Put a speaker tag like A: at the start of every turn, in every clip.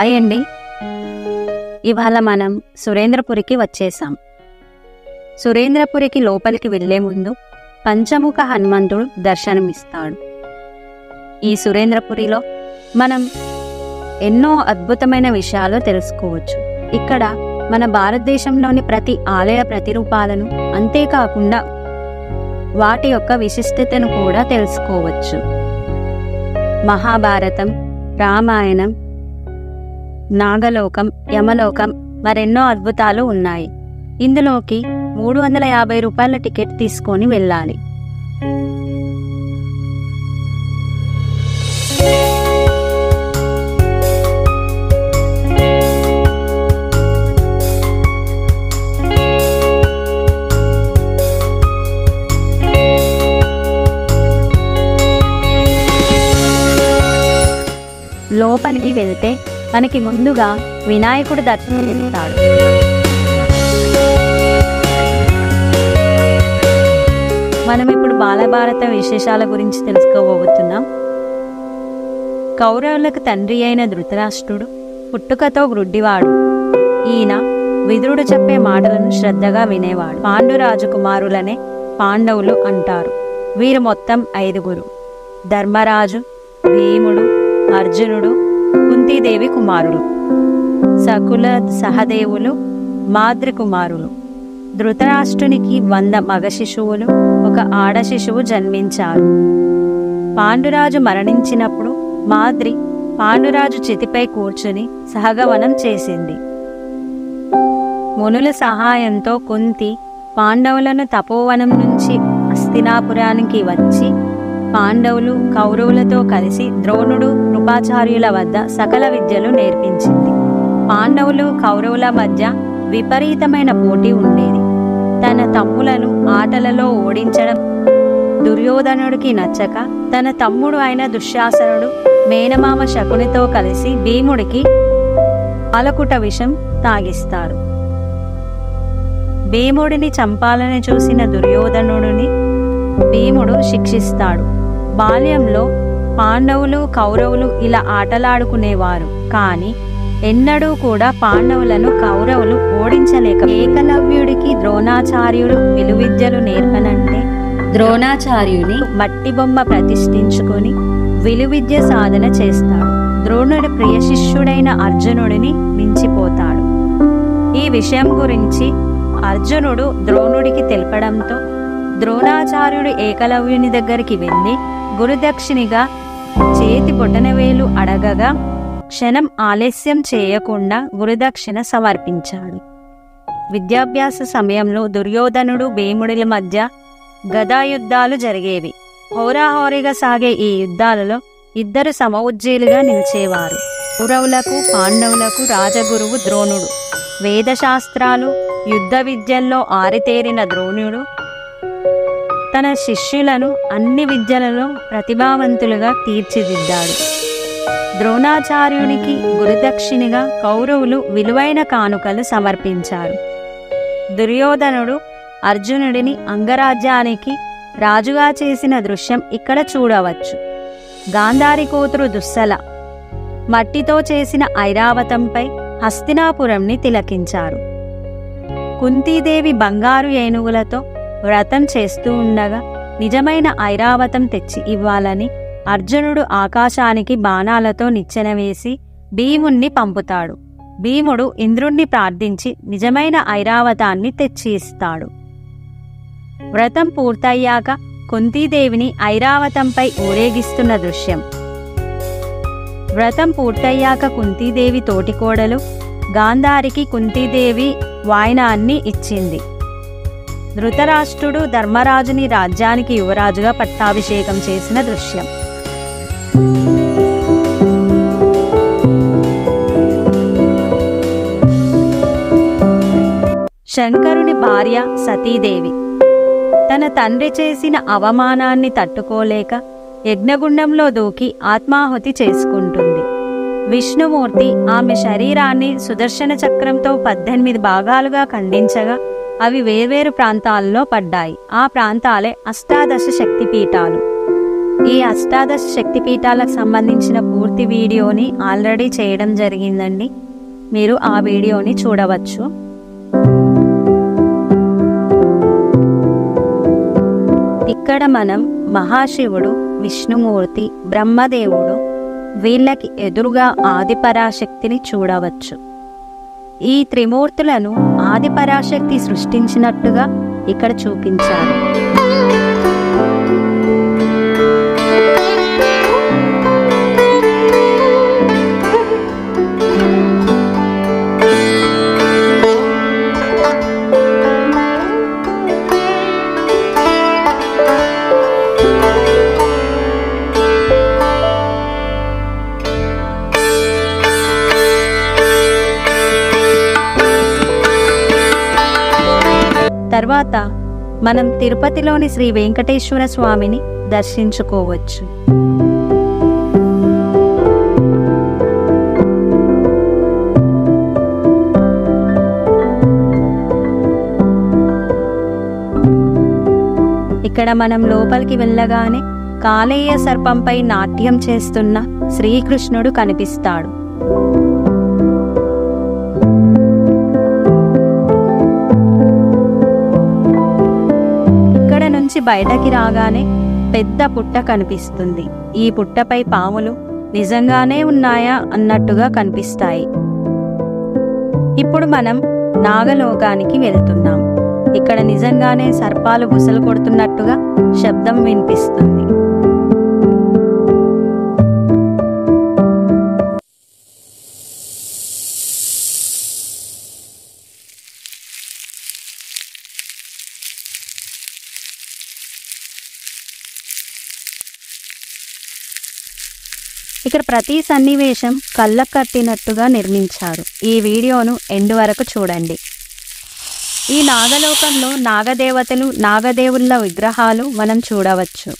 A: Hi అండి. ఇవాళ మనం సురేంద్రపురికి వచ్చేసాం. సురేంద్రపురికి లోపలికి వెళ్లే ముందు పంచముఖ హనుమంతుడు దర్శనమిస్తాడు. ఈ సురేంద్రపురిలో మనం ఎన్నో అద్భుతమైన విషయాలు తెలుసుకోవచ్చు. ఇక్కడ మన భారతదేశంలోని ప్రతి ఆలయ ప్రతిరూపాలను, అంతేకాకుండా వాటి యొక్క విశిష్టతను కూడా తెలుసుకోవచ్చు. మహాభారతం, రామాయణం, నాగలోకం, యమలోకం, మరెన్నో అద్భుతాలు ఉన్నాయి. ఇందులోకి 350 రూపాయల టికెట్ తీసుకొని వెళ్ళాలి. లోపలికి వెళ్తే మనకి ముందుగా వినాయకుడు దర్శనమిస్తాడు. మనం ఇప్పుడు బాలభారత విశేషాల గురించి తెలుసుకోబోతున్నాం. కౌరవులకు తండ్రి అయిన ధృతరాష్ట్రుడు పుట్టుకతో గ్రుడ్డివాడు. ఈయన విదురుడు చెప్పే మాటలను శ్రద్ధగా వినేవాడు. పాండురాజు కుమారులనే పాండవులు అంటారు. వీరు మొత్తం 5. ధర్మరాజు, భీముడు, అర్జునుడు, కుంతీదేవి కుమారులు, సకుల సహదేవులు, మాద్రి కుమారులు. ధృతరాష్ట్రునికి 100 మగ శిశువులు, 1 ఆడ శిశువు జన్మించారు. పాండురాజు మరణించినప్పుడు మాద్రి పాండురాజు చితిపై కూర్చుని సహగమనం చేసింది. మునుల సహాయంతో కుంతి పాండవులను తపోవనం నుంచి హస్తినాపురానికి వచ్చి పాండవులు, కౌరవులతో కలిసి ద్రోణుడు, కృపాచార్యుల వద్ద సకల విద్యలు నేర్పించింది. పాండవులు, కౌరవుల మధ్య విపరీతమైన పోటీ ఉండేది. తన తమ్ములను ఆటలలో ఓడించడం దుర్యోధనుడికి నచ్చక తన తమ్ముడు అయిన దుశ్శాసనుడు మేనమామ శకునితో కలిసి భీముడికి పాలకుట విషం తాగిస్తారు. భీముడిని చంపాలని చూసిన దుర్యోధనుడిని భీముడు శిక్షిస్తాడు. బాల్యంలో పాండవులు, కౌరవులు ఇలా ఆటలాడుకునేవారు. కానీ ఎన్నడూ కూడా పాండవులను కౌరవులు ఓడించలేక ఏకలవ్యుడికి ద్రోణాచార్యుడు విలువిద్యలు నేర్పనంటే ద్రోణాచార్యుని మట్టి బొమ్మ ప్రతిష్ఠించుకొని విలువిద్య సాధన చేస్తాడు. ద్రోణుడి ప్రియ శిష్యుడైన అర్జునుడిని మించిపోతాడు. ఈ విషయం గురించి అర్జునుడు ద్రోణుడికి తెలపడంతో ద్రోణాచార్యుడు ఏకలవ్యుని దగ్గరికి వెళ్ళి గురుదక్షిణిగా చేతి బొటనవేలు అడగగా క్షణం ఆలస్యం చేయకుండా గురుదక్షిణ సమర్పించాడు. విద్యాభ్యాస సమయంలో దుర్యోధనుడు, భీముడిల మధ్య గదాయుద్ధాలు జరిగేవి. హోరాహోరీగా సాగే ఈ యుద్ధాలలో 2 సమఉజ్జీలుగా నిలిచేవారు. కౌరవులకు, పాండవులకు రాజగురువు ద్రోణుడు. వేదశాస్త్రాలు, యుద్ధ విద్యల్లో ఆరితేరిన ద్రోణుడు తన శిష్యులను అన్ని విద్యలలో ప్రతిభావంతులుగా తీర్చిదిద్దాడు. ద్రోణాచార్యునికి గురుదక్షిణిగా కౌరవులు విలువైన కానుకలు సమర్పించారు. దుర్యోధనుడు అర్జునుడిని అంగరాజ్యానికి రాజుగా చేసిన దృశ్యం ఇక్కడ చూడవచ్చు. గాంధారి కూతురు దుస్సల మట్టితో చేసిన ఐరావతంపై హస్తినాపురంని తిలకించారు. కుంతీదేవి బంగారు ఏనుగులతో వ్రతం చేస్తూ ఉండగా నిజమైన ఐరావతం తెచ్చి ఇవ్వాలని అర్జునుడు ఆకాశానికి బాణాలతో నిచ్చెన వేసి భీముణ్ణి పంపుతాడు. భీముడు ఇంద్రుణ్ణి ప్రార్థించి నిజమైన ఐరావతాన్ని తెచ్చి ఇస్తాడు. వ్రతం పూర్తయ్యాక కుంతీదేవిని ఐరావతంపై ఊరేగిస్తున్న దృశ్యం. వ్రతం పూర్తయ్యాక కుంతీదేవి తోటికోడలు గాంధారికి కుంతీదేవి వాయనాన్ని ఇచ్చింది. ధృతరాష్ట్రుడు ధర్మరాజుని రాజ్యానికి యువరాజుగా పట్టాభిషేకం చేసిన దృశ్యం. శంకరుని భార్య సతీదేవి తన తండ్రి చేసిన అవమానాన్ని తట్టుకోలేక యజ్ఞగుండంలో దూకి ఆత్మాహుతి చేసుకుంటుంది. విష్ణుమూర్తి ఆమె శరీరాన్ని సుదర్శన చక్రంతో 18 భాగాలుగా ఖండించగా అవి వేర్వేరు ప్రాంతాల్లో పడ్డాయి. ఆ ప్రాంతాలే 18 శక్తిపీఠాలు. ఈ అష్టాదశ శక్తిపీఠాలకు సంబంధించిన పూర్తి వీడియోని ఆల్రెడీ చేయడం జరిగిందండి. మీరు ఆ వీడియోని చూడవచ్చు. ఇక్కడ మనం మహాశివుడు, విష్ణుమూర్తి, బ్రహ్మదేవుడు వీళ్ళకి ఎదురుగా ఆదిపరాశక్తిని చూడవచ్చు. ఈ త్రిమూర్తులను ఆదిపరాశక్తి సృష్టించినట్టుగా ఇక్కడ చూపించారు. తర్వాత మనం తిరుపతిలోని శ్రీ వెంకటేశ్వర స్వామిని దర్శించుకోవచ్చు. ఇక్కడ మనం లోపలికి వెళ్ళగానే కాలేయ సర్పంపై నాట్యం చేస్తున్న శ్రీకృష్ణుడు కనిపిస్తాడు. బయటకి రాగానే పెద్ద పుట్ట కనిపిస్తుంది. ఈ పుట్టపై పాములు నిజంగానే ఉన్నాయా అన్నట్టుగా కనిపిస్తాయి. ఇప్పుడు మనం నాగలోకానికి వెళ్తున్నాం. ఇక్కడ నిజంగానే సర్పాలు బుసలు కొడుతున్నట్టుగా శబ్దం వినిపిస్తుంది. ఇక్కడ ప్రతి సన్నివేశం కళ్ళకు కట్టినట్టుగా నిర్మించారు. ఈ వీడియోను ఎండ్ వరకు చూడండి. ఈ నాగలోకంలో నాగదేవతలు, నాగదేవుళ్ళ విగ్రహాలు మనం చూడవచ్చు.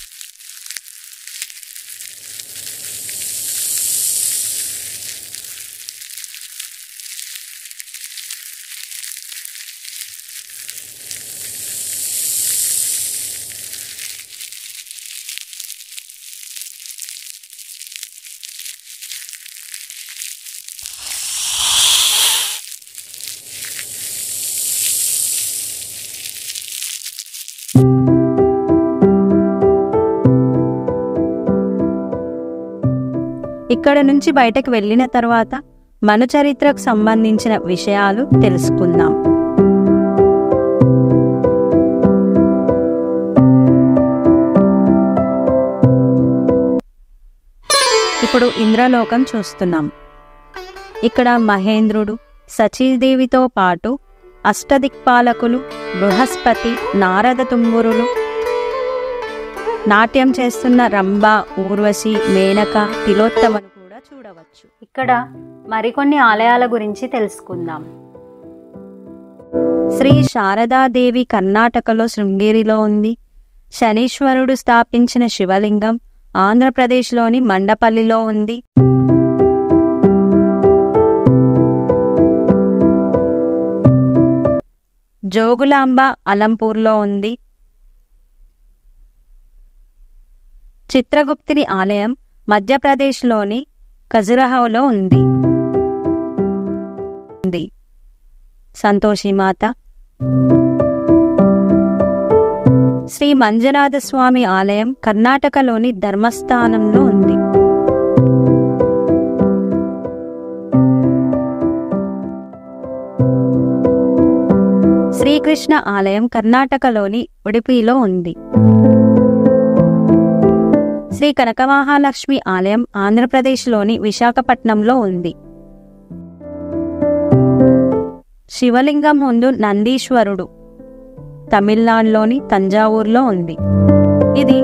A: ఇక్కడ నుంచి బయటకు వెళ్ళిన తర్వాత మన చరిత్రకు సంబంధించిన విషయాలు తెలుసుకుందాం. ఇప్పుడు ఇంద్రలోకం చూస్తున్నాం. ఇక్కడ మహేంద్రుడు, సచీదేవితో పాటు అష్టదిక్పాలకులు, బృహస్పతి, నారద తుంగురులు, నాట్యం చేస్తున్న రంభ, ఊర్వశి, మేనక, తిలోత్తమను కూడా చూడవచ్చు. ఇక్కడ మరికొన్ని ఆలయాల గురించి తెలుసుకుందాం. శ్రీ శారదాదేవి కర్ణాటకలో శృంగేరిలో ఉంది. శనీశ్వరుడు స్థాపించిన శివలింగం ఆంధ్రప్రదేశ్లోని మండపల్లిలో ఉంది. జోగులాంబ అలంపూర్లో ఉంది. చిత్రగుప్తుని ఆలయం మధ్యప్రదేశ్లోని ఖజురహోలో ఉంది. సంతోషిమాత. శ్రీ మంజునాథ స్వామి ఆలయం కర్ణాటకలోని ధర్మస్థానంలో ఉంది. శ్రీకృష్ణ ఆలయం కర్ణాటకలోని ఉడిపిలో ఉంది. శ్రీ కనకమహాలక్ష్మి ఆలయం ఆంధ్రప్రదేశ్లోని విశాఖపట్నంలో ఉంది. శివలింగం ముందు నందీశ్వరుడు తమిళనాడులోని తంజావూరులో ఉంది. ఇది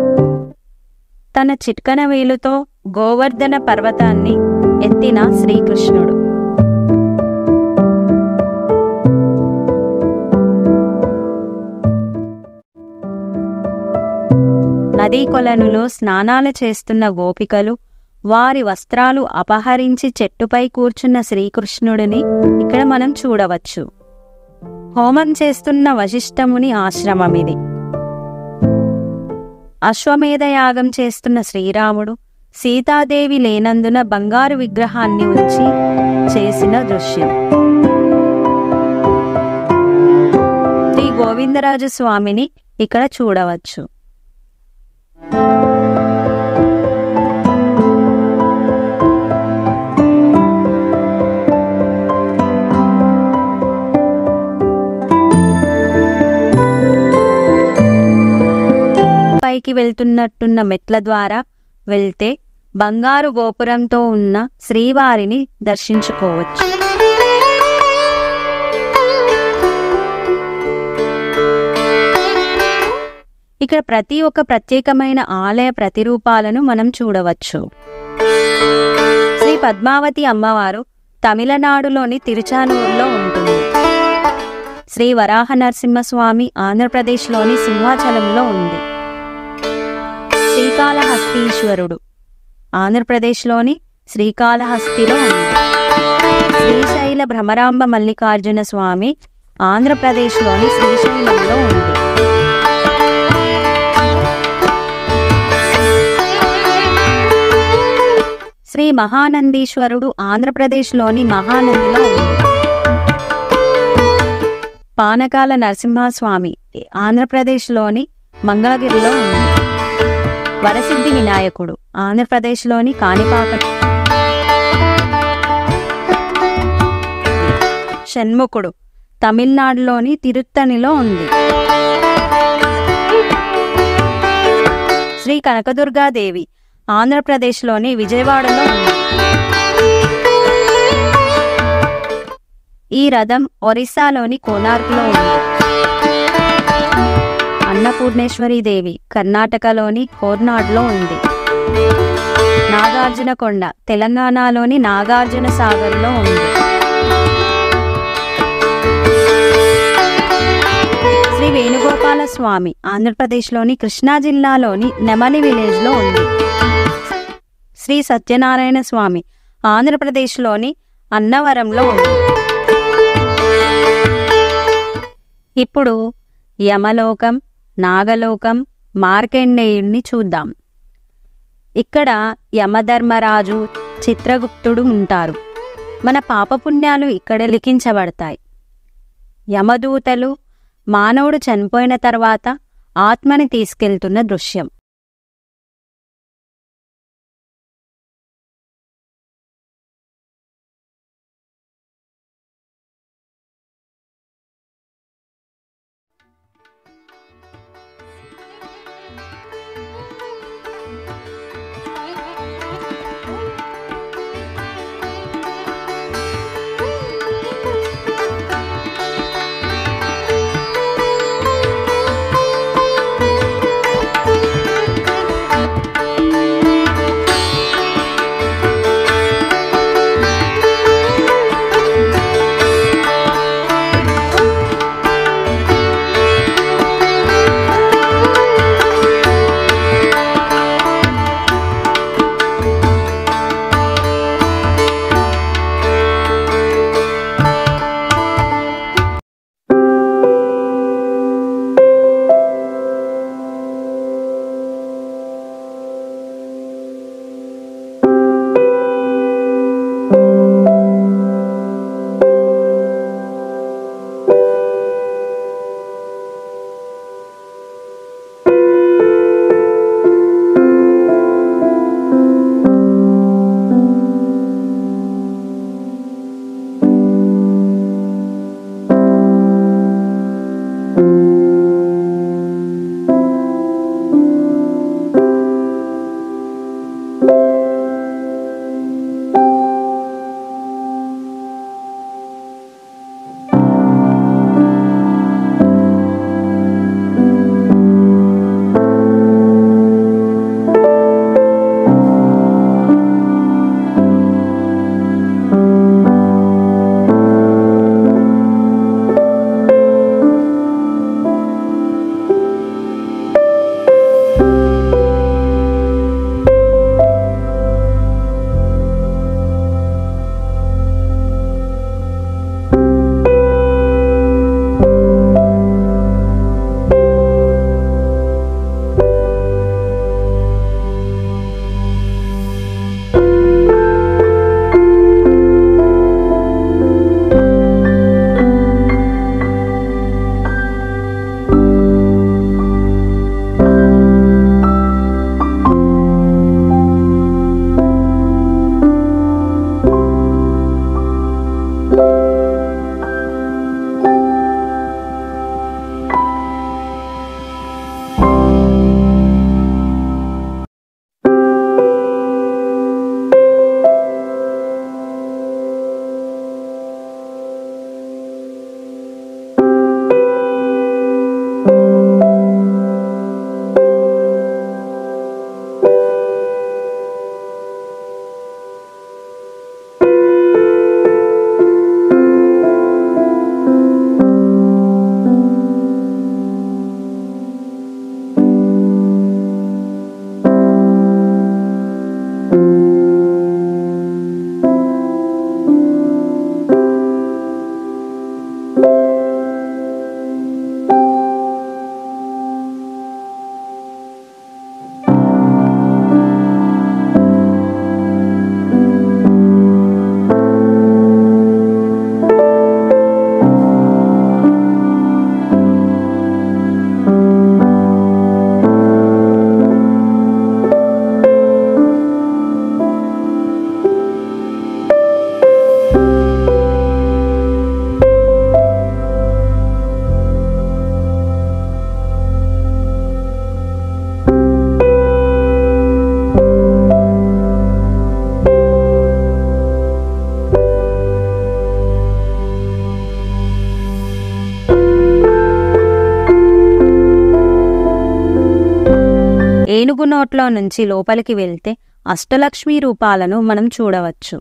A: తన చిట్కన వేలుతో గోవర్ధన పర్వతాన్ని ఎత్తిన శ్రీకృష్ణుడు. నదీ కొలనులో స్నానాలు చేస్తున్న గోపికలు వారి వస్త్రాలు అపహరించి చెట్టుపై కూర్చున్న శ్రీకృష్ణుడిని ఇక్కడ మనం చూడవచ్చు. హోమం చేస్తున్న వశిష్ఠముని ఆశ్రమమిది. అశ్వమేధ యాగం చేస్తున్న శ్రీరాముడు సీతాదేవి లేనందున బంగారు విగ్రహాన్ని ఉంచి చేసిన దృశ్యం. శ్రీ గోవిందరాజు స్వామిని ఇక్కడ చూడవచ్చు. పైకి వెళ్తున్నట్టున్న మెట్ల ద్వారా వెళ్తే బంగారు గోపురంతో ఉన్న శ్రీవారిని దర్శించుకోవచ్చు. ఇక్కడ ప్రతి ఒక్క ప్రత్యేకమైన ఆలయ ప్రతిరూపాలను మనం చూడవచ్చు. శ్రీ పద్మావతి అమ్మవారు తమిళనాడులోని తిరుచానూరులో ఉంటుంది. శ్రీ వరాహ నరసింహస్వామి ఆంధ్రప్రదేశ్లోని సింహాచలంలో ఉంది. శ్రీకాళహస్తీశ్వరుడు ఆంధ్రప్రదేశ్లోని శ్రీకాళహస్తిలో ఉంది. శ్రీశైల భ్రమరాంబ మల్లికార్జున స్వామి ఆంధ్రప్రదేశ్లోని శ్రీశైలంలో ఉంది. శ్రీ మహానందీశ్వరుడు ఆంధ్రప్రదేశ్లోని మహానందిలో ఉంది. పానకాల నరసింహస్వామి ఆంధ్రప్రదేశ్లోని మంగళగిరిలో ఉంది. వరసిద్ధి వినాయకుడు ఆంధ్రప్రదేశ్లోని కాణిపాక. షణ్ముఖుడు తమిళనాడులోని తిరుత్తణిలో ఉంది. శ్రీ కనకదుర్గాదేవి ఆంధ్రప్రదేశ్లోని విజయవాడలో ఉంది. ఈ రథం ఒరిస్సాలోని కోనార్క్లో ఉంది. అన్నపూర్ణేశ్వరీదేవి కర్ణాటకలోని కోర్నాడ్లో ఉంది. నాగార్జునకొండ తెలంగాణలోని నాగార్జున సాగర్లో ఉంది. శ్రీ వేణుగోపాల స్వామి ఆంధ్రప్రదేశ్లోని కృష్ణా జిల్లాలోని నెమలి విలేజ్లో ఉంది. శ్రీ సత్యనారాయణ స్వామి ఆంధ్రప్రదేశ్లోని అన్నవరంలో ఉంది. ఇప్పుడు యమలోకం, నాగలోకం, మార్కండేయుడిని చూద్దాం. ఇక్కడ యమధర్మరాజు, చిత్రగుప్తుడు ఉంటారు. మన పాపపుణ్యాలు ఇక్కడ లిఖించబడతాయి. యమదూతలు మానవుడు చనిపోయిన తర్వాత ఆత్మని తీసుకెళ్తున్న దృశ్యం. ఏనుగు నోట్లో నుంచి లోపలికి వెళ్తే అష్టలక్ష్మి రూపాలను మనం చూడవచ్చు.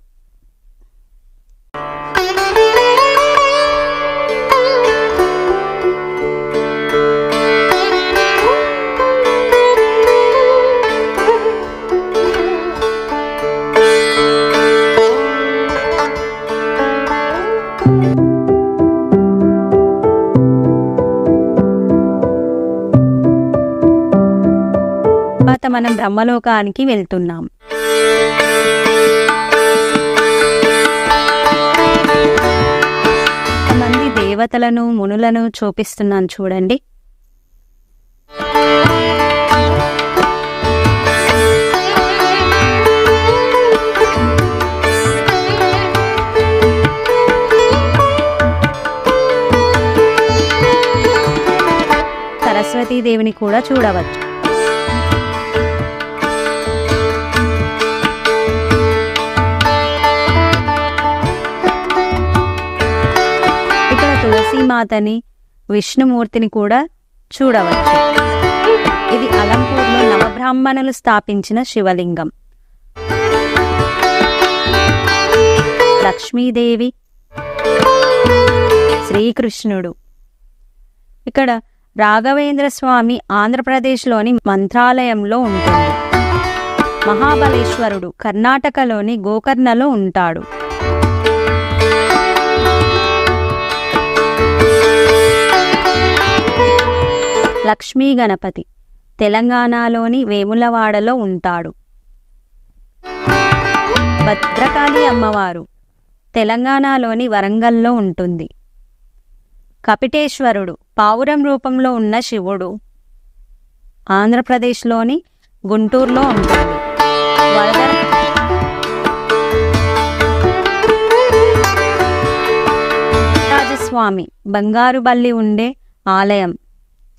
A: తర్వాత మనం బ్రహ్మలోకానికి వెళ్తున్నాం. కొంతమంది దేవతలను మునులను చూపిస్తున్నాను చూడండి. సరస్వతీదేవిని కూడా చూడవచ్చు. తులసీమాతని, విష్ణుమూర్తిని కూడా చూడవచ్చు. ఇది అలంపూర్లో నవబ్రాహ్మణులు స్థాపించిన శివలింగం. లక్ష్మీదేవి, శ్రీకృష్ణుడు. ఇక్కడ రాఘవేంద్ర స్వామి ఆంధ్రప్రదేశ్లోని మంత్రాలయంలో ఉంటుంది. మహాబలేశ్వరుడు కర్ణాటకలోని గోకర్ణలో ఉంటాడు. లక్ష్మీ గణపతి తెలంగాణలోని వేములవాడలో ఉంటాడు. భద్రకాళి అమ్మవారు తెలంగాణలోని వరంగల్లో ఉంటుంది. కపిటేశ్వరుడు పావురం రూపంలో ఉన్న శివుడు ఆంధ్రప్రదేశ్లోని గుంటూరులో ఉంటుంది. వరదరాజస్వామి బంగారు బల్లి ఉండే ఆలయం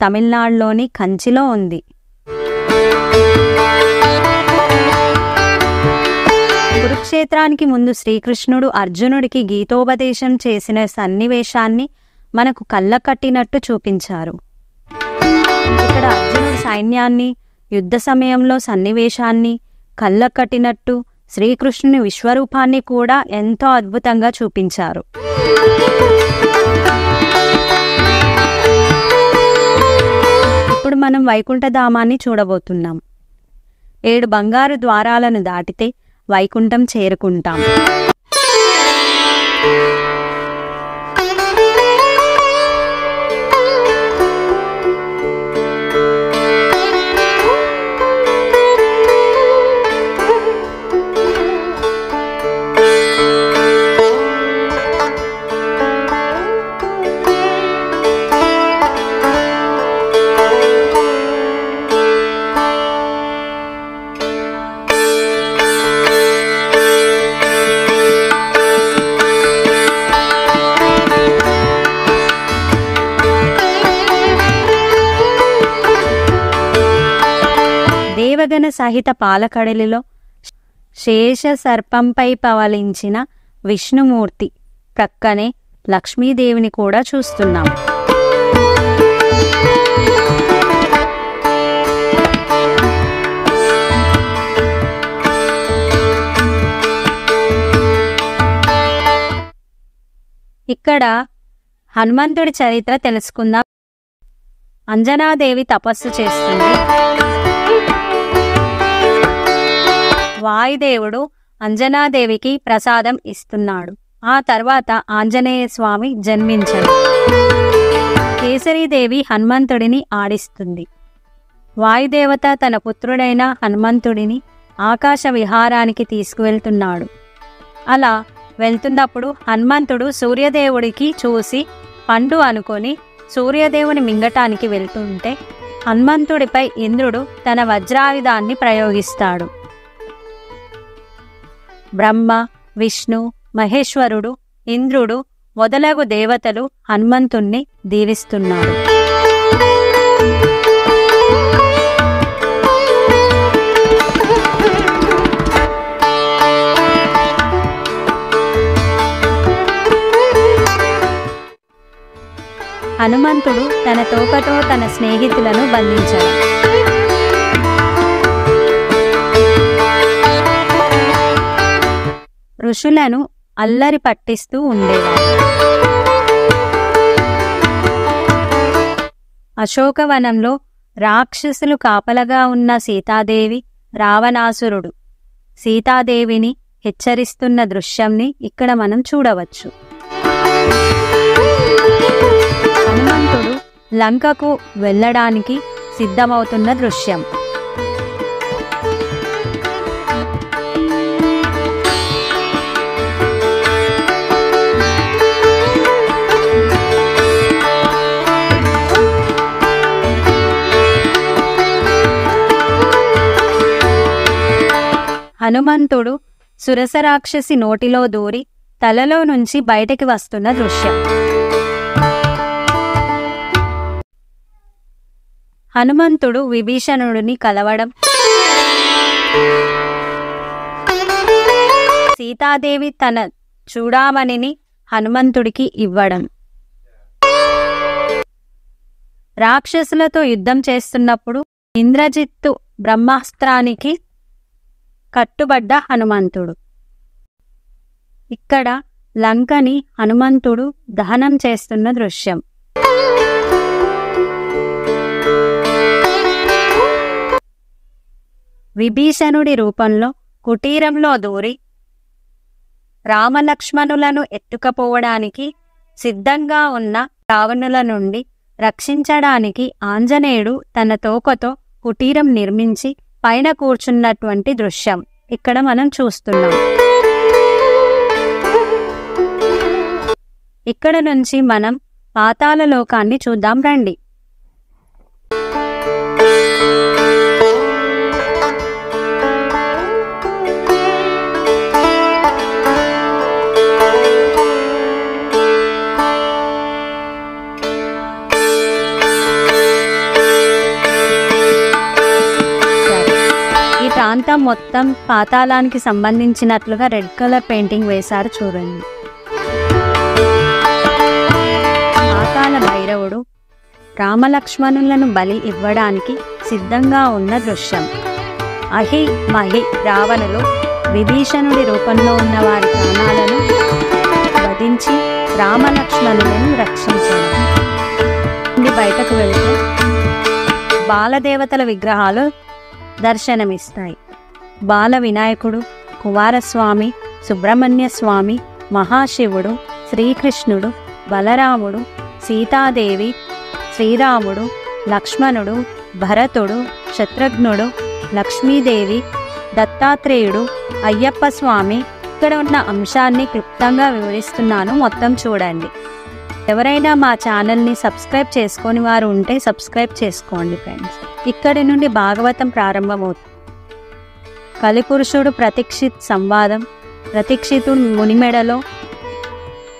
A: తమిళనాడులోని కంచిలో ఉంది. కురుక్షేత్రానికి ముందు శ్రీకృష్ణుడు అర్జునుడికి గీతోపదేశం చేసిన సన్నివేశాన్ని మనకు కళ్ళ కట్టినట్టు చూపించారు. ఇక్కడ అర్జునుడి సైన్యాన్ని, యుద్ధ సమయంలో సన్నివేశాన్ని కళ్ళ కట్టినట్టు శ్రీకృష్ణుని విశ్వరూపాన్ని కూడా ఎంతో అద్భుతంగా చూపించారు. ఇప్పుడు మనం వైకుంఠధామాన్ని చూడబోతున్నాం. 7 బంగారు ద్వారాలను దాటితే వైకుంఠం చేరుకుంటాం. దేవగణ సహిత పాలకడలిలో శేష సర్పంపై పవలించిన విష్ణుమూర్తి ప్రక్కనే లక్ష్మీదేవిని కూడా చూస్తున్నాం. ఇక్కడ హనుమంతుడి చరిత్ర తెలుసుకుందాం. అంజనాదేవి తపస్సు చేస్తుంది. వాయుదేవుడు అంజనాదేవికి ప్రసాదం ఇస్తున్నాడు. ఆ తర్వాత ఆంజనేయ స్వామి జన్మించాడు. కేసరీదేవి హనుమంతుడిని ఆడిస్తుంది. వాయుదేవత తన పుత్రుడైన హనుమంతుడిని ఆకాశ విహారానికి తీసుకువెళ్తున్నాడు. అలా వెళ్తున్నప్పుడు హనుమంతుడు సూర్యదేవుడికి చూసి పండు అనుకొని సూర్యదేవుని మింగటానికి వెళ్తుంటే హనుమంతుడిపై ఇంద్రుడు తన వజ్రాయుధాన్ని ప్రయోగిస్తాడు. బ్రహ్మ, విష్ణు, మహేశ్వరుడు, ఇంద్రుడు మొదలగు దేవతలు హనుమంతుణ్ణి దీవిస్తున్నారు. హనుమంతుడు తన తోకతో తన స్నేహితులను బంధించాడు. ఋషులను అల్లరి పట్టిస్తూ ఉండేవారు. అశోకవనంలో రాక్షసులు కాపలగా ఉన్న సీతాదేవి, రావణాసురుడు సీతాదేవిని హెచ్చరిస్తున్న దృశ్యంని ఇక్కడ మనం చూడవచ్చు. హనుమంతుడు లంకకు వెళ్ళడానికి సిద్ధమవుతున్న దృశ్యం. హనుమంతుడు సురసరాక్షసి నోటిలో దూరి తలలో నుంచి బయటికి వస్తున్న దృశ్యం. హనుమంతుడు విభీషణుడిని కలవడం, సీతాదేవి తన చూడామణిని హనుమంతుడికి ఇవ్వడం, రాక్షసులతో యుద్ధం చేస్తున్నప్పుడు ఇంద్రజిత్తు బ్రహ్మాస్త్రానికి కట్టుబడ్డ హనుమంతుడు. ఇక్కడ లంకని హనుమంతుడు దహనం చేస్తున్న దృశ్యం. విభీషణుడి రూపంలో కుటీరంలో దూరి రామలక్ష్మణులను ఎత్తుకపోవడానికి సిద్ధంగా ఉన్న రావణుల నుండి రక్షించడానికి ఆంజనేయుడు తన తోకతో కుటీరం నిర్మించి పైన కూర్చున్నటువంటి దృశ్యం ఇక్కడ మనం చూస్తున్నాం. ఇక్కడ నుంచి మనం పాతాళ లోకాన్ని చూద్దాం రండి. ప్రాంతం మొత్తం పాతాళానికి సంబంధించినట్లుగా రెడ్ కలర్ పెయింటింగ్ వేశారు చూడండి. పాతాళ భైరవుడు రామలక్ష్మణులను బలి ఇవ్వడానికి సిద్ధంగా ఉన్న దృశ్యం. అహి మహి రావణులు విభీషణుడి రూపంలో ఉన్న వారి ప్రాణాలను వధించి రామలక్ష్మణులను రక్షించారు. బయటకు వెళ్తే బాలదేవతల విగ్రహాలు దర్శనమిస్తాయి. బాల వినాయకుడు, కుమారస్వామి, సుబ్రహ్మణ్య స్వామి, మహాశివుడు, శ్రీకృష్ణుడు, బలరాముడు, సీతాదేవి, శ్రీరాముడు, లక్ష్మణుడు, భరతుడు, శత్రుఘ్నుడు, లక్ష్మీదేవి, దత్తాత్రేయుడు, అయ్యప్ప స్వామి. ఇక్కడ ఉన్న అంశాన్ని క్లుప్తంగా వివరిస్తున్నాను, మొత్తం చూడండి. ఎవరైనా మా ఛానల్ని సబ్స్క్రైబ్ చేసుకొని వారు ఉంటే సబ్స్క్రైబ్ చేసుకోండి ఫ్రెండ్స్. ఇక్కడి నుండి భాగవతం ప్రారంభమవుతుంది. కలిపురుషుడు ప్రతీక్షిత్ సంవాదం, ప్రతీక్షితుడు మునిమెడలో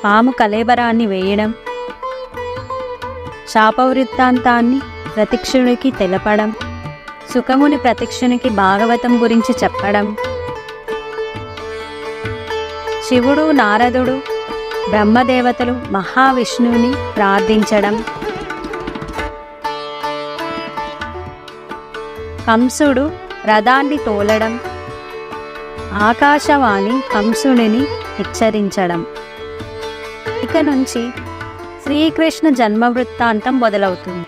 A: పాము కళేబరాన్ని వేయడం, శాపవృత్తాంతాన్ని ప్రతీక్షుడికి తెలపడం, సుఖముని ప్రతీక్షునికి భాగవతం గురించి చెప్పడం, శివుడు, నారదుడు, బ్రహ్మదేవతలు మహావిష్ణువుని ప్రార్థించడం, కంసుడు రథాన్ని తోలడం, ఆకాశవాణి కంసుడిని హెచ్చరించడం. ఇక నుంచి శ్రీకృష్ణ జన్మ వృత్తాంతం మొదలవుతుంది.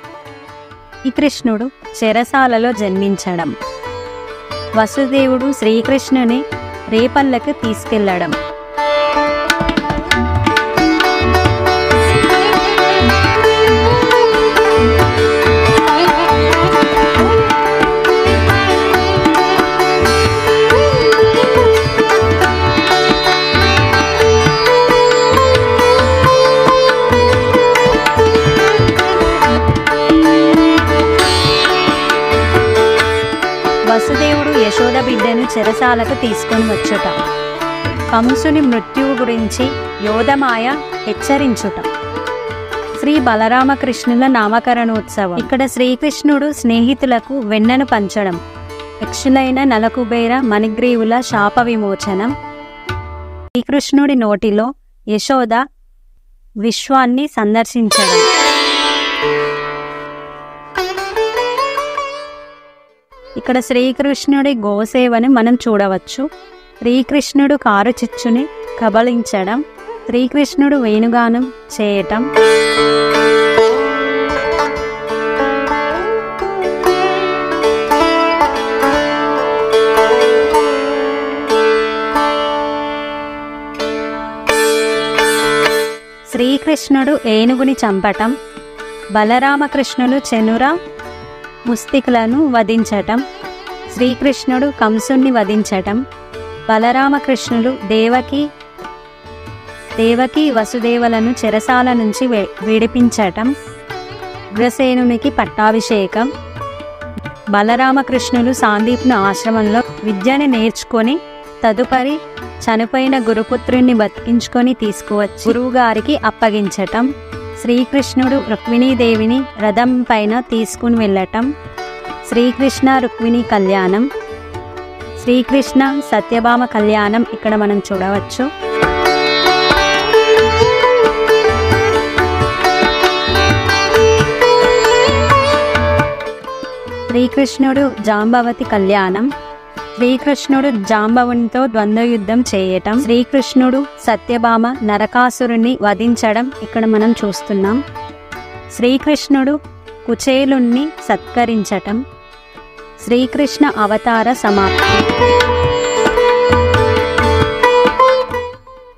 A: శ్రీకృష్ణుడు చెరసాలలో జన్మించడం, వసుదేవుడు శ్రీకృష్ణుని రేపల్లకి తీసుకెళ్లడం, వసుదేవుడు యశోద బిడ్డను చెరసాలకు తీసుకొని వచ్చుట, కంసుని మృత్యువు గురించి యోధమాయ హెచ్చరించుట, శ్రీ బలరామకృష్ణుల నామకరణోత్సవం. ఇక్కడ శ్రీకృష్ణుడు స్నేహితులకు వెన్నను పంచడం, యక్షులైన నలకుబేర మణిగ్రీవుల శాప విమోచనం, శ్రీకృష్ణుడి నోటిలో యశోద విశ్వాన్ని సందర్శించడం. ఇక్కడ శ్రీకృష్ణుడి గోసేవని మనం చూడవచ్చు. శ్రీకృష్ణుడు కారు చిచ్చుని కబళించడం, శ్రీకృష్ణుడు వేణుగానం చేయటం, శ్రీకృష్ణుడు ఏనుగుని చంపటం, బలరామకృష్ణులు చెనుర ముస్తికులను వధించటం, శ్రీకృష్ణుడు కంసుని వధించటం, బలరామకృష్ణులు దేవకి వసుదేవులను చెరసాల నుంచి విడిపించటం, ఉగ్రసేనునికి పట్టాభిషేకం, బలరామకృష్ణులు సాందీప్ను ఆశ్రమంలో విద్యని నేర్చుకొని తదుపరి చనిపోయిన గురుపుత్రుణ్ణి బతికించుకొని తీసుకువచ్చి గురువుగారికి అప్పగించటం, శ్రీకృష్ణుడు రుక్మిణీదేవిని రథం పైన తీసుకుని వెళ్ళటం, శ్రీకృష్ణ రుక్మిణి కళ్యాణం, శ్రీకృష్ణ సత్యభామ కళ్యాణం ఇక్కడ మనం చూడవచ్చు. శ్రీకృష్ణుడు జాంబవతి కళ్యాణం, శ్రీకృష్ణుడు జాంబవునితో ద్వంద్వయుద్ధం చేయటం, శ్రీకృష్ణుడు సత్యభామ నరకాసురుణ్ణి వధించడం ఇక్కడ మనం చూస్తున్నాం. శ్రీకృష్ణుడు కుచేలుణ్ణి సత్కరించటం, శ్రీకృష్ణ అవతార సమాప్తి.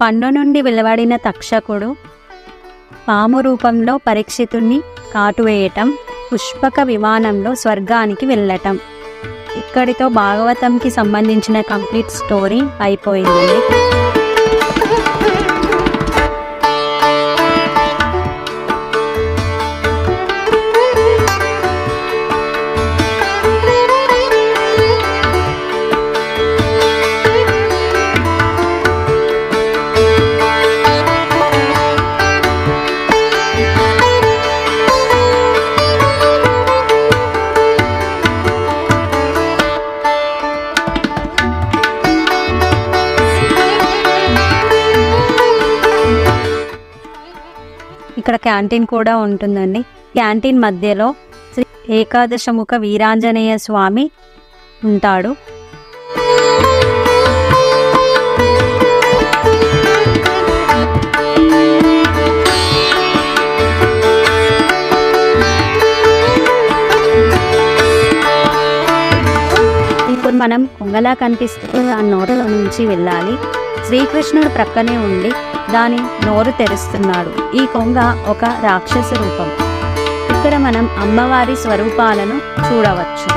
A: పండు నుండి వెలువడిన తక్షకుడు పాము రూపంలో పరీక్షితుణ్ణి కాటువేయటం, పుష్పక విమానంలో స్వర్గానికి వెళ్ళటం. ఇక్కడితో భాగవతంకి సంబంధించిన కంప్లీట్ స్టోరీ అయిపోయింది. ఇక్కడ క్యాంటీన్ కూడా ఉంటుందండి. క్యాంటీన్ మధ్యలో శ్రీ ఏకాదశముఖ వీరాంజనేయ స్వామి ఉంటాడు. ఇప్పుడు మనం కొంగలా కనిపిస్తున్న ఆ నోరులో నుంచి వెళ్ళాలి. శ్రీకృష్ణుడు ప్రక్కనే ఉండి దాని నోరు తెరుస్తున్నాడు. ఈ కొంగ ఒక రాక్షస రూపం. ఇక్కడ మనం అమ్మవారి స్వరూపాలను చూడవచ్చు.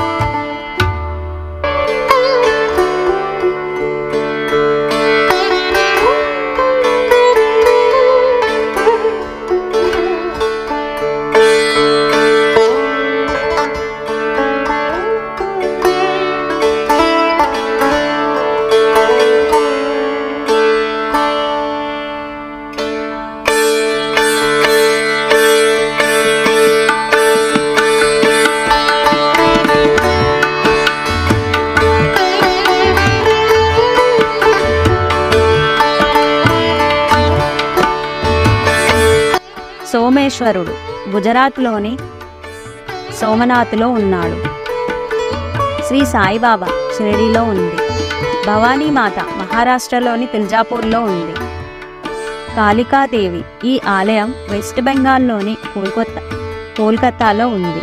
A: సోమేశ్వరుడు గుజరాత్లోని సోమనాథ్లో ఉన్నాడు. శ్రీ సాయిబాబా షిరిడీలో ఉంది. భవానీమాత మహారాష్ట్రలోని తుల్జాపూర్లో ఉంది. కాళికాదేవి ఈ ఆలయం వెస్ట్ బెంగాల్లోని కోల్కతాలో ఉంది.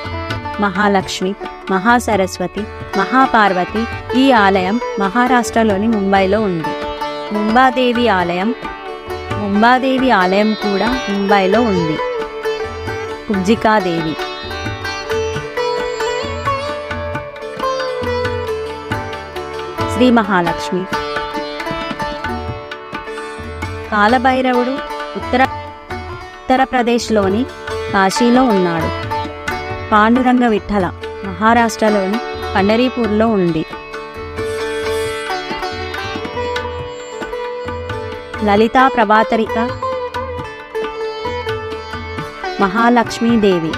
A: మహాలక్ష్మి, మహాసరస్వతి, మహాపార్వతి ఈ ఆలయం మహారాష్ట్రలోని ముంబైలో ఉంది. ముంబాదేవి ఆలయం కూడా ముంబైలో ఉంది. కుబ్జికాదేవి, శ్రీ మహాలక్ష్మి. కాలభైరవుడు ఉత్తరప్రదేశ్లోని కాశీలో ఉన్నాడు. పాండురంగ విఠల మహారాష్ట్రలోని పండరీపూర్లో ఉంది. లలితా ప్రభాతరిక మహాలక్ష్మీదేవి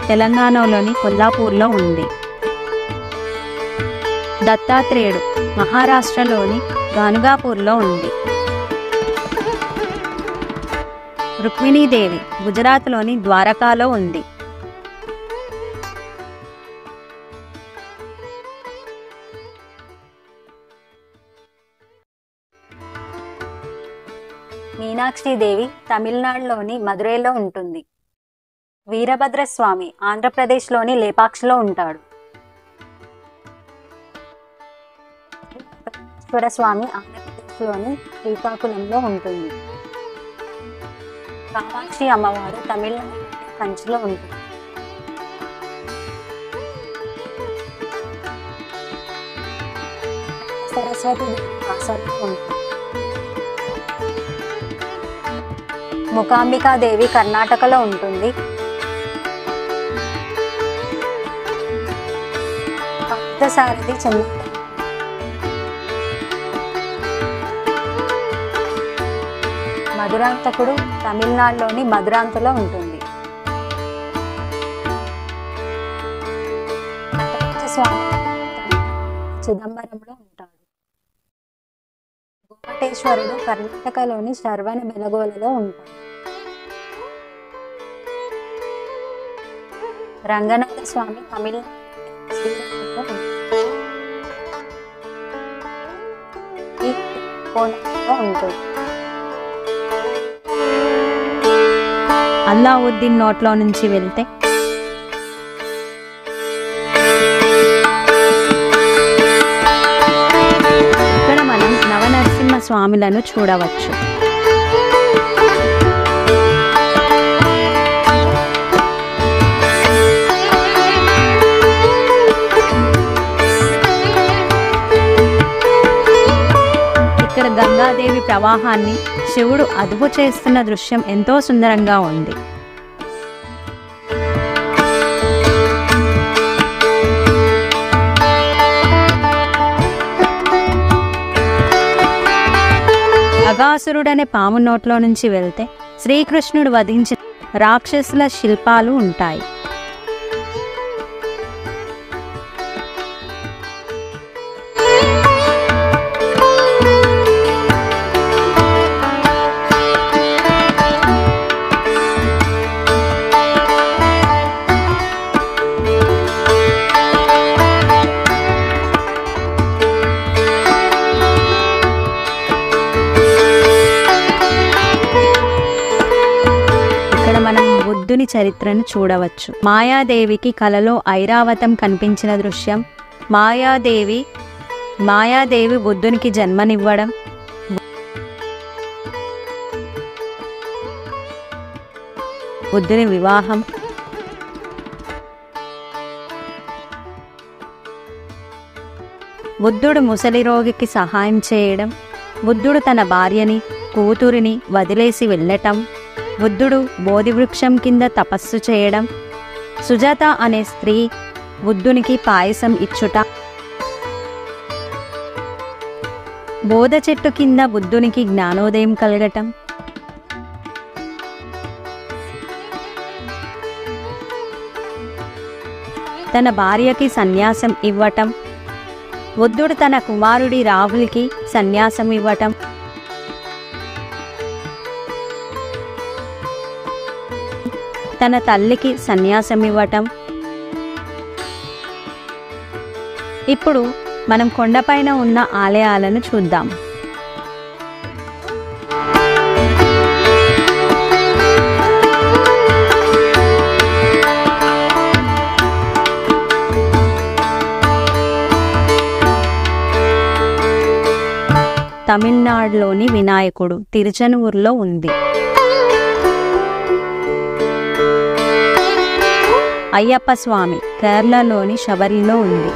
A: తెలంగాణలోని కొల్లాపూర్లో ఉంది. దత్తాత్రేయుడు మహారాష్ట్రలోని గానుగాపూర్లో ఉంది. రుక్మిణీదేవి గుజరాత్లోని ద్వారకాలో ఉంది. మీనాక్షిదేవి తమిళనాడులోని మదురైలో ఉంటుంది. వీరభద్రస్వామి ఆంధ్రప్రదేశ్లోని లేపాక్షిలో ఉంటాడు. స్వామి ఆంధ్రప్రదేశ్లోని శ్రీకాకుళంలో ఉంటుంది. కామాక్షి అమ్మవారు తమిళనాడు కంచిలో ఉంటుంది. సరస్వతి కాసర్లో ఉంటుంది. ముకాంబికాదేవి కర్ణాటకలో ఉంటుంది. పార్థసారథి చెన్నై. మధురాంతకుడు తమిళనాడులోని మధురాంతలో ఉంటుంది. స్వామి చిదంబరంలో ఉంటాడు. గోమటేశ్వరుడు కర్ణాటకలోని శర్వణ బెలగోలలో ఉంటాడు. రంగనాథ స్వామి తమిళనాడు శ్రీరంగంలో ఉంటుంది. అల్లావుద్దీన్ నోట్లో నుంచి వెళ్తే ఇక్కడ మనం నవనరసింహ స్వాములను చూడవచ్చు. ఇక్కడ గంగాదేవి ప్రవాహాన్ని శివుడు అదుపు చేస్తున్న దృశ్యం ఎంతో సుందరంగా ఉంది. అగాసురుడనే పాము నోట్లో నుంచి వెళ్తే శ్రీకృష్ణుడు వధించిన రాక్షసుల శిల్పాలు ఉంటాయి. మనం బుద్ధుని చరిత్రను చూడవచ్చు. మాయాదేవికి కలలో ఐరావతం కనిపించిన దృశ్యం. మాయాదేవి బుద్ధునికి జన్మనివ్వడం, బుద్ధుని వివాహం, బుద్ధుడు ముసలి రోగికి సహాయం చేయడం, బుద్ధుడు తన భార్యని కూతురిని వదిలేసి వెళ్ళటం, బుద్ధుడు బోధివృక్షం కింద తపస్సు చేయడం, సుజాత అనే స్త్రీ బుద్ధునికి పాయసం ఇచ్చుట, బోధ చెట్టు కింద బుద్ధునికి జ్ఞానోదయం కలగటం, తన భార్యకి సన్యాసం ఇవ్వటం, బుద్ధుడు తన కుమారుడి రాహుల్కి సన్యాసం ఇవ్వటం, తన తల్లికి సన్యాసం ఇవ్వటం. ఇప్పుడు మనం కొండపైన ఉన్న ఆలయాలను చూద్దాం. తమిళనాడులోని వినాయకుడు తిరుచనూరులో ఉంది. అయ్యప్ప స్వామి కేరళలోని శబరిలో ఉంది.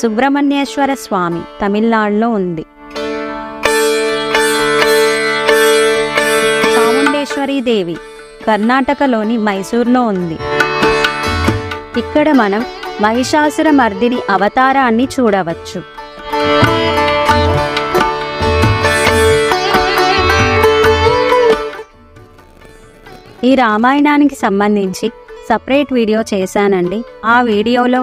A: సుబ్రహ్మణ్యేశ్వర స్వామి తమిళనాడులో ఉంది. చాముండేశ్వరి దేవి కర్ణాటకలోని మైసూర్లో ఉంది. ఇక్కడ మనం మహిషాసుర మర్దిని అవతారాన్ని చూడవచ్చు. ఈ రామాయణానికి సంబంధించి సపరేట్ వీడియో చేశానండి. ఆ వీడియోలో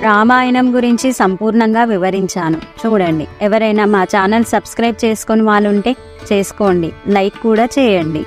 A: రామాయణం గురించి సంపూర్ణంగా వివరించాను, చూడండి. ఎవరైనా మా ఛానల్ సబ్స్క్రైబ్ చేసుకొని వాళ్ళు ఉంటే చేసుకోండి, లైక్ కూడా చేయండి.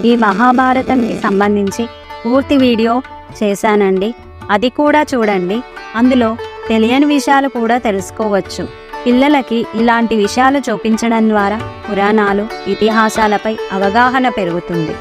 A: ఈ మహాభారతంకి సంబంధించి పూర్తి వీడియో చేశానండి, అది కూడా చూడండి. అందులో తెలియని విషయాలు కూడా తెలుసుకోవచ్చు. పిల్లలకి ఇలాంటి విషయాలు చూపించడం ద్వారా పురాణాలు, ఇతిహాసాలపై అవగాహన పెరుగుతుంది.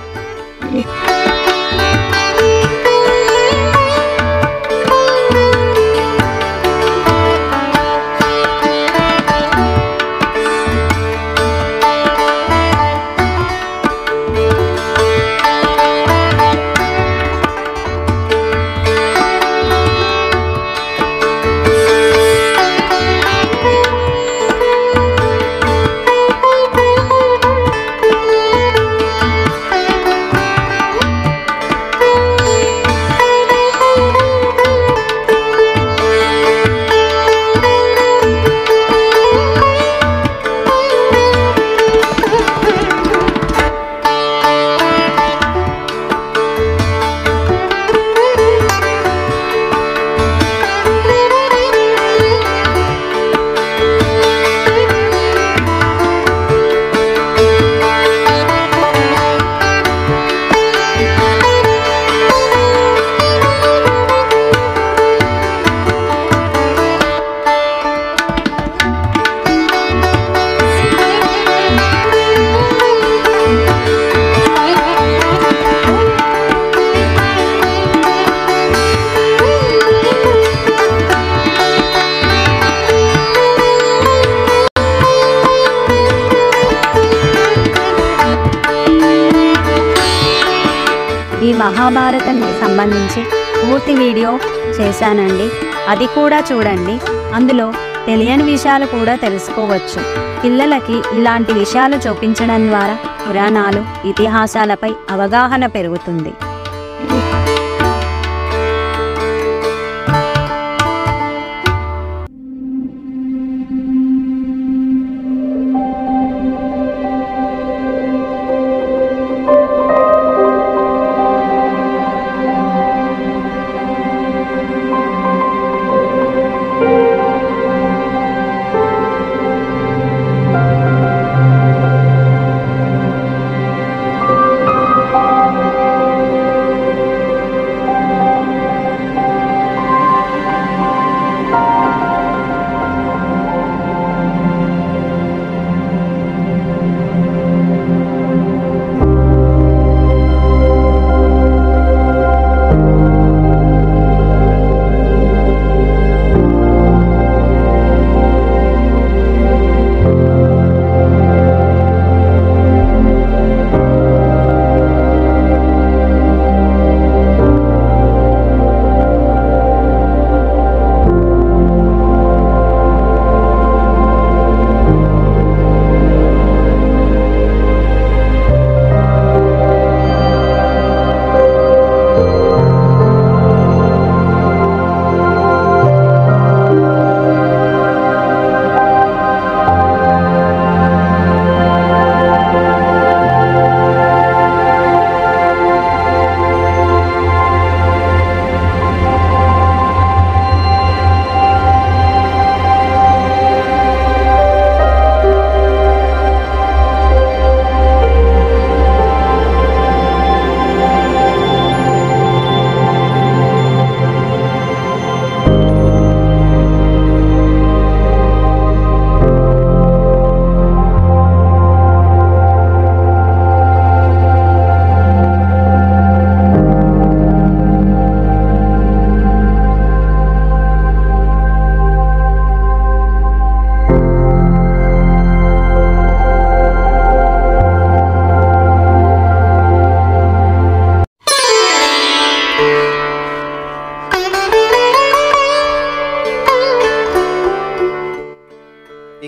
A: ఈ మహాభారతానికి సంబంధించి పూర్తి వీడియో చేశానండి, అది కూడా చూడండి. అందులో తెలియని విషయాలు కూడా తెలుసుకోవచ్చు. పిల్లలకి ఇలాంటి విషయాలు చూపించడం ద్వారా పురాణాలు, ఇతిహాసాలపై అవగాహన పెరుగుతుంది.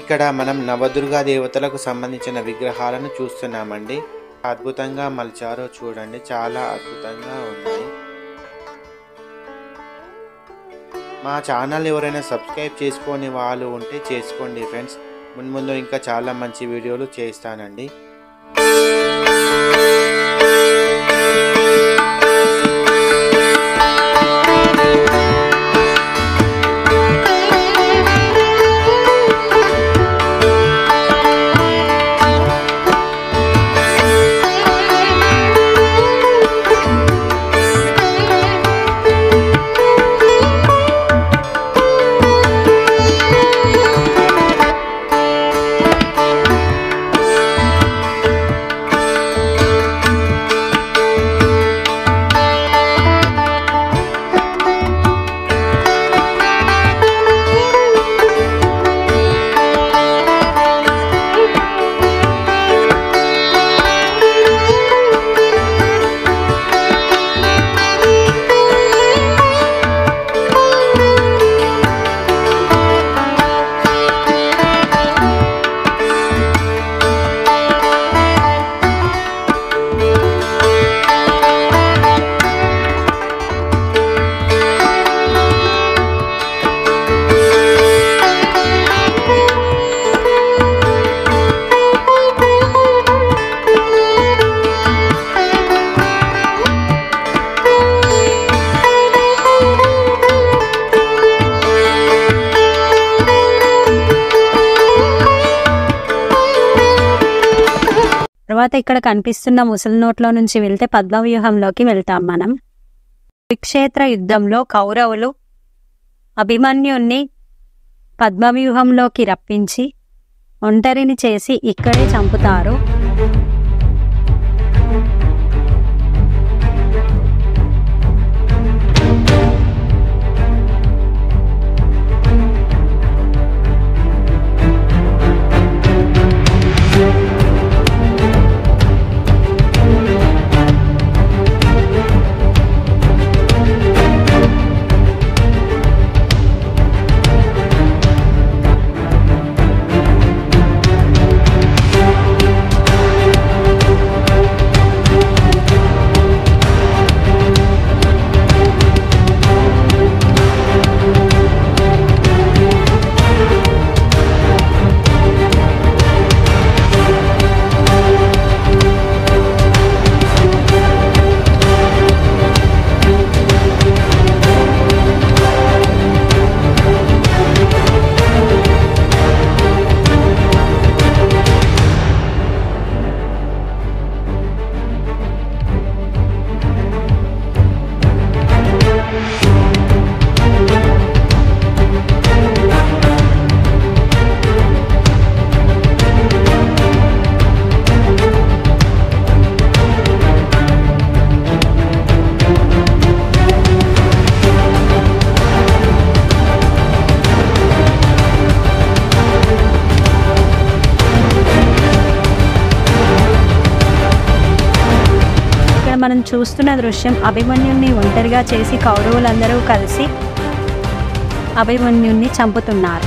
B: ఇక్కడ మనం నవదుర్గా దేవతలకు సంబంధించిన విగ్రహాలను చూస్తున్నామండి. అద్భుతంగా మలిచారో చూడండి, చాలా అద్భుతంగా ఉన్నాయి. మా ఛానల్ ఎవరైనా సబ్స్క్రైబ్ చేసుకొని వాళ్ళు ఉంటే చేసుకోండి ఫ్రెండ్స్. ముందు ఇంకా చాలా మంచి వీడియోలు చేస్తానండి.
A: తర్వాత ఇక్కడ కనిపిస్తున్న ముసలి నోట్లో నుంచి వెళ్తే పద్మవ్యూహంలోకి వెళ్తాం మనం. కురుక్షేత్ర యుద్ధంలో కౌరవులు అభిమన్యుణ్ణి పద్మవ్యూహంలోకి రప్పించి ఒంటరిని చేసి ఇక్కడే చంపుతారు. మనం చూస్తున్న దృశ్యం అభిమన్యుణ్ణి ఒంటరిగా చేసి కౌరవులందరూ కలిసి అభిమన్యుణ్ణి చంపుతున్నారు.